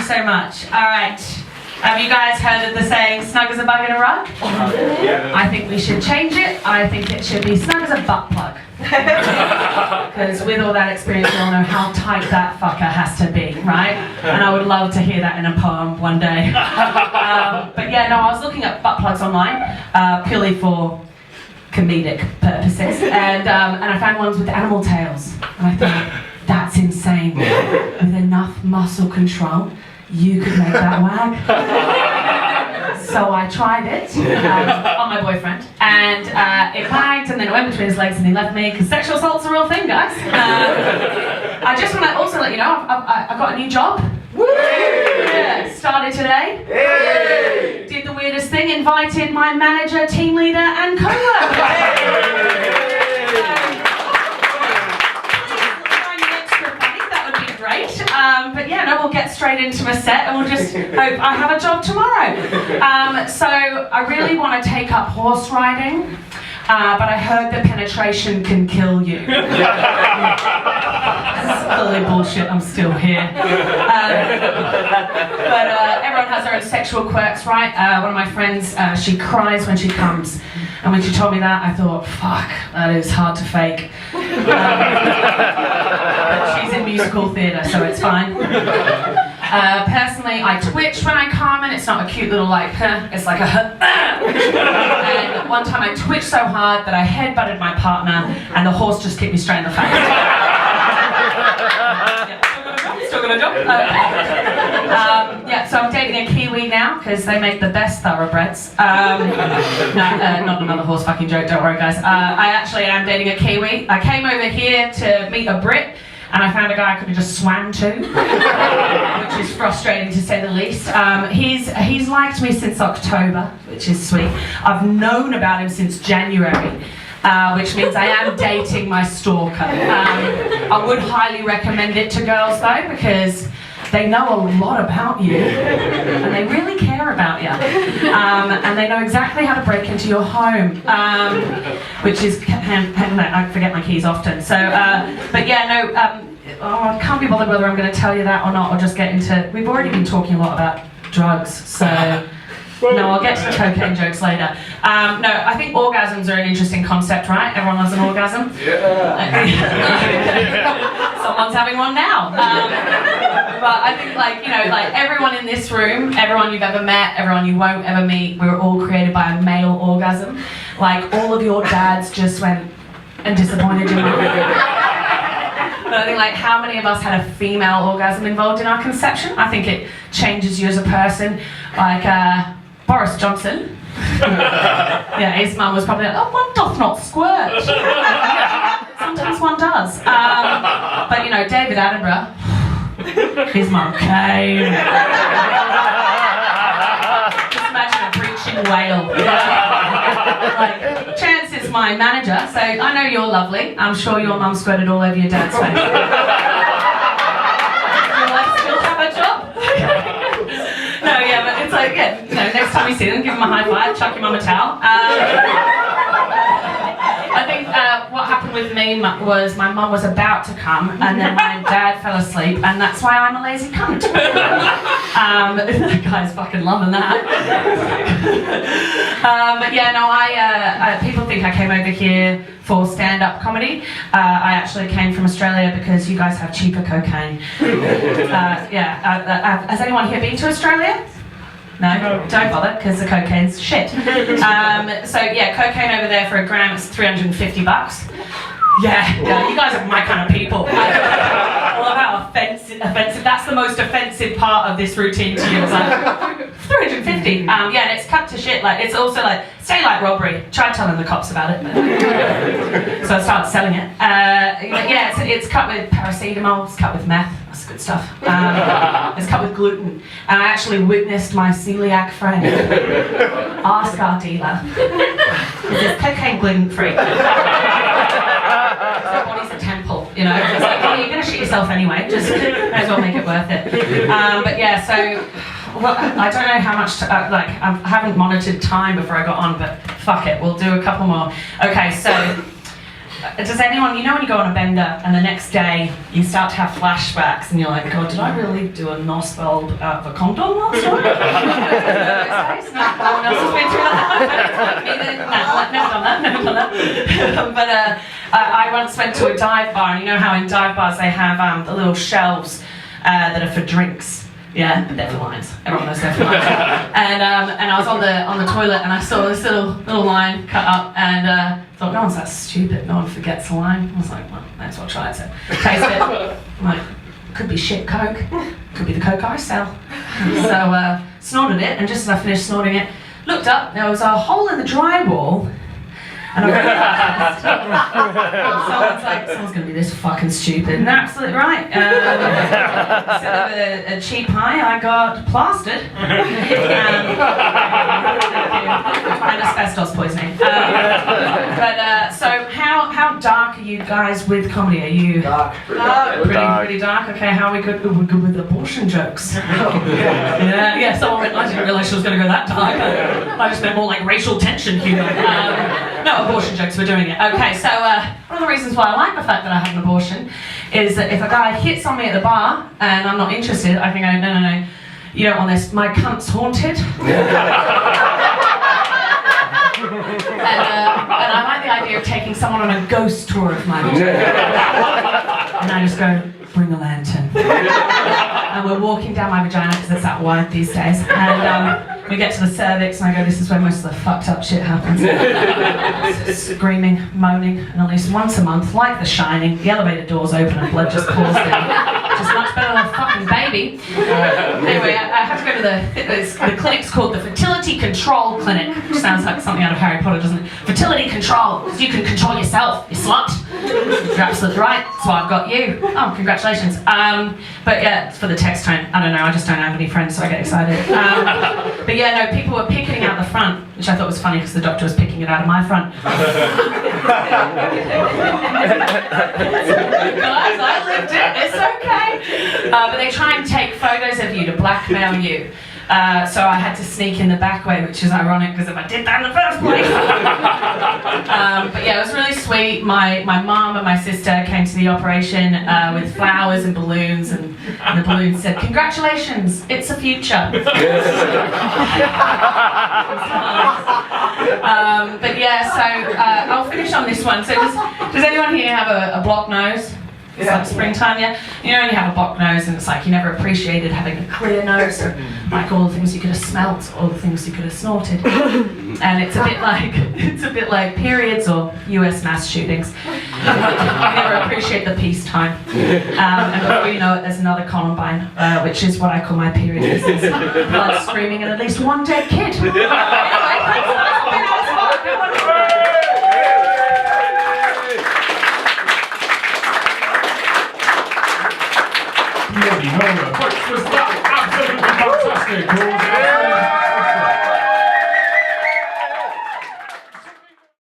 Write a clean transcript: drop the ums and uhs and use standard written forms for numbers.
so much. All right. Have you guys heard of the saying, snug as a bug in a rug? Yeah. I think we should change it. I think it should be snug as a butt plug. Because with all that experience, we all know how tight that fucker has to be, right? And I would love to hear that in a poem one day. But yeah, no, I was looking at butt plugs online, purely for comedic purposes, and I found ones with animal tails. And I thought, that's insane. With enough muscle control, you could make that wag. So I tried it on my boyfriend, and it wagged, and then it went between his legs, and he left me, because sexual assault's a real thing, guys. I just want to also let you know, I've got a new job. Yeah, started today. Hey! Did the weirdest thing, invited my manager, team leader, and co-worker. But yeah, no, we'll get straight into a set and we'll just hope I have a job tomorrow. So I really want to take up horse riding, but I heard that penetration can kill you. Silly bullshit, I'm still here. But everyone has their own sexual quirks, right? One of my friends, she cries when she comes. And when she told me that, I thought, fuck, that is hard to fake. But she's in musical theatre, so it's fine. Personally, I twitch when I come, and it's not a cute little like, it's like a And one time I twitched so hard that I headbutted my partner, and the horse just kicked me straight in the face. Still got a job. Yeah, so I'm dating a Kiwi now because they make the best thoroughbreds. No, not another horse fucking joke, don't worry guys. I actually am dating a Kiwi. I came over here to meet a Brit, and I found a guy I could have just swam to, which is frustrating to say the least. He's liked me since October, which is sweet. I've known about him since January. Which means I am dating my stalker. I would highly recommend it to girls though, because they know a lot about you, and they really care about you, and they know exactly how to break into your home, which is, I forget my keys often, so, but yeah, no, I can't be bothered whether I'm going to tell you that or not, or just get into, we've already been talking a lot about drugs, so... No, I'll get to the cocaine jokes later. No, I think orgasms are an interesting concept, right? Everyone loves an orgasm? Yeah. Someone's having one now. But I think, like, you know, like everyone in this room, everyone you've ever met, everyone you won't ever meet, we're all created by a male orgasm. Like, all of your dads just went and disappointed you. But I think, like, how many of us had a female orgasm involved in our conception? I think it changes you as a person. Like, Boris Johnson. Yeah, his mum was probably like, oh, one doth not squirt. Sometimes one does. But, you know, David Attenborough, his mum came. Just imagine a breaching whale. Like, Chance is my manager, so I know you're lovely. I'm sure your mum squirted all over your dad's face. Will I still have a job? No, yeah, but it's like, yeah, you know, next time you see them, give them a high five, chuck your mum a towel. I think what happened with me was my mum was about to come, and then my dad fell asleep, and that's why I'm a lazy cunt. That guy's fucking loving that. But yeah, no, people think I came over here for stand-up comedy. I actually came from Australia because you guys have cheaper cocaine. Has anyone here been to Australia? No, don't bother, because the cocaine's shit. So yeah, cocaine over there for a gram is $350. Yeah, you guys are my kind of people. I love how offensive. That's the most offensive part of this routine to you. It's like 350. Yeah, and it's cut to shit. Like, it's also like say like robbery. Tried telling the cops about it, so I started selling it. Yeah, it's cut with paracetamol. It's cut with meth. That's good stuff. It's cut with gluten. And I actually witnessed my celiac friend ask our dealer, "Is this cocaine gluten free?" Their body's a temple, you know. It's like, oh, you're going to shit yourself anyway. Just may as well make it worth it. But yeah, so well, I don't know how much. I haven't monitored time before I got on, but fuck it, we'll do a couple more. Okay, so does anyone, you know when you go on a bender and the next day you start to have flashbacks and you're like, God, did I really do a nos bulb out of a condom last night? No one else has been through that. Never done that. But I once went to a dive bar, and you know how in dive bars they have the little shelves that are for drinks. Yeah, they're for lines. Everyone knows they're for lines. And I was on the toilet and I saw this little line cut up and thought, no one's that stupid. No one forgets a line. I was like, well, that's what I tried to taste it. I'm like, could be shit Coke. Could be the Coke I sell. So snorted it, and just as I finished snorting it, looked up. There was a hole in the drywall. And I realised, someone's going to be this fucking stupid. And they're absolutely right. Instead of a cheap pie, I got plastered. And asbestos poisoning. So how dark are you guys with comedy? Are you Dark. pretty dark? Okay, how are we good? We're good with abortion jokes. Yeah. Someone went, I didn't realise she was going to go that dark. I just meant more like racial tension humour. No abortion jokes, we're doing it. Okay, so one of the reasons why I like the fact that I have an abortion is that if a guy hits on me at the bar and I'm not interested, I can go, no, you don't want this, my cunt's haunted. And I like the idea of taking someone on a ghost tour of my vagina. And I just go, bring a lantern. And we're walking down my vagina because it's that wide these days. And we get to the cervix and I go, this is where most of the fucked up shit happens. Screaming, moaning, and at least once a month, like The Shining, the elevator doors open and blood just pours down. Which is much better than a fucking baby. Anyway, I have to go to the clinic's called the Fertility Control Clinic, which sounds like something out of Harry Potter, doesn't it? Fertility control, because you can control yourself, you slut. You're absolutely right, that's why I've got you. Oh, congratulations. But yeah, it's for the text tone. I don't know, I just don't have any friends, so I get excited. But yeah, no, people were picking out the front, which I thought was funny because the doctor was picking it out of my front. Guys, I lived it, it's okay. But they try and take photos of you to blackmail you. So I had to sneak in the back way, which is ironic because if I did that in the first place. But yeah, it was really sweet. My mum and my sister came to the operation with flowers and balloons, and the balloons said, "Congratulations, it's a future." But yeah, so I'll finish on this one. So does anyone here have a blocked nose? It's like springtime, yeah? You know when you have a blocked nose and it's like you never appreciated having a clear nose, or like all the things you could have smelt, all the things you could have snorted. And it's a bit like periods or US mass shootings. You never appreciate the peacetime. And before you know it, there's another Columbine, which is what I call my period. Blood screaming and at least one dead kid. Anyway, thanks for